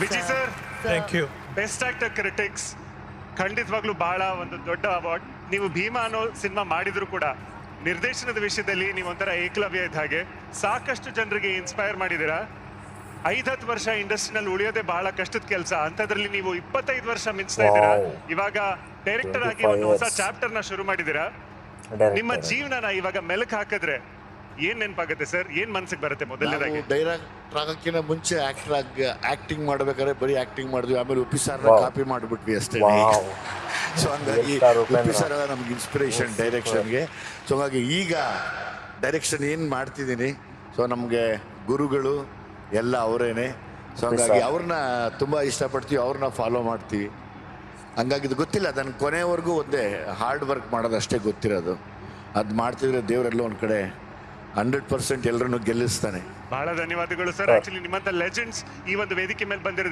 Vijay sir, thank you. Best actor critics ಖಂಡಿತವಾಗ್ಲೂ ಬಹಳ ಒಂದು ದೊಡ್ಡ ಅವಾರ್ಡ್. ನೀವು ಭೀಮಾ ಅನ್ನೋ ಸಿನಿಮಾ ಮಾಡಿದ್ರು ಕೂಡ ನಿರ್ದೇಶನದ ವಿಷಯದಲ್ಲಿ ನೀವು ಒಂಥರ ಏಕಲವ್ಯ ಇದ್ದ ಹಾಗೆ ಸಾಕಷ್ಟು ಜನರಿಗೆ ಇನ್ಸ್ಪೈರ್ ಮಾಡಿದ್ದೀರಾ. 5-10 ವರ್ಷ ಇಂಡಸ್ಟ್ರಿನಲ್ಲಿ ಉಳಿಯೋದೇ ಬಹಳ ಕಷ್ಟದ ಕೆಲಸ. ಅಂತದ್ರಲ್ಲಿ ನೀವು 25 ವರ್ಷ ಮಿಂಚ್ತಾ ಇದ್ದೀರಾ. ಇವಾಗ ಡೈರೆಕ್ಟರ್ ಆಗಿ ಒಂದು ಹೊಸ ಚಾಪ್ಟರ್ ನ ಶುರು ಮಾಡಿದ್ದೀರಾ. ನಿಮ್ಮ ಜೀವನನ ಇವಾಗ ಮೆಲುಕು ಹಾಕಿದ್ರೆ ಏನ್ ನೆನಪಾಗುತ್ತೆ ಸರ್? ಏನ್ ಮನ್ಸಿಗೆ ಬರುತ್ತೆ ಮೊದಲನೇದಾಗಿ? ಡೈರೆಕ್ಟರ್ ಆಗಕ್ಕಿಂತ ಮುಂಚೆ ಆಕ್ಟಿಂಗ್ ಮಾಡ್ಬೇಕಾದ್ರೆ ಬರೀ ಆಕ್ಟಿಂಗ್ ಮಾಡಿದ್ವಿ. ಆಮೇಲೆ ಉಪ್ಪಿ ಸರ್ ಕಾಪಿ ಮಾಡಿಬಿಟ್ವಿ ಅಷ್ಟೇ. ಸೊ ಹಂಗಾಗಿ ಉಪ್ಪಿ ಸರ್ ನಮ್ಗೆ ಇನ್ಸ್ಪಿರೇಷನ್ ಡೈರೆಕ್ಷನ್ಗೆ. ಸೊ ಹಾಗಾಗಿ ಈಗ ಡೈರೆಕ್ಷನ್ ಏನು ಮಾಡ್ತಿದ್ದೀನಿ, ಸೊ ನಮಗೆ ಗುರುಗಳು ಎಲ್ಲ ಅವರೇನೆ. ಸೊ ಹಂಗಾಗಿ ಅವ್ರನ್ನ ತುಂಬ ಇಷ್ಟಪಡ್ತೀವಿ, ಅವ್ರನ್ನ ಫಾಲೋ ಮಾಡ್ತೀವಿ. ಹಂಗಾಗಿ ಇದು ಗೊತ್ತಿಲ್ಲ ನನಗೆ ಕೊನೆವರೆಗೂ ಒಂದೇ ಹಾರ್ಡ್ ವರ್ಕ್ ಮಾಡೋದಷ್ಟೇ ಗೊತ್ತಿರೋದು. ಅದು ಮಾಡ್ತಿದ್ರೆ ದೇವರೆಲ್ಲ ಒಂದು ಕಡೆ 100% ಎಲ್ಲರನ್ನು ಗೆಲ್ಲಿಸ್ತಾನೆ. ಬಹಳ ಧನ್ಯವಾದಗಳು ಸರ್. ಆಕ್ಚುಲಿ ನಿಮ್ಮಂತ ಲೆಜೆಂಡ್ಸ್ ಈ ಒಂದು ವೇದಿಕೆ ಮೇಲೆ ಬಂದಿರೋದು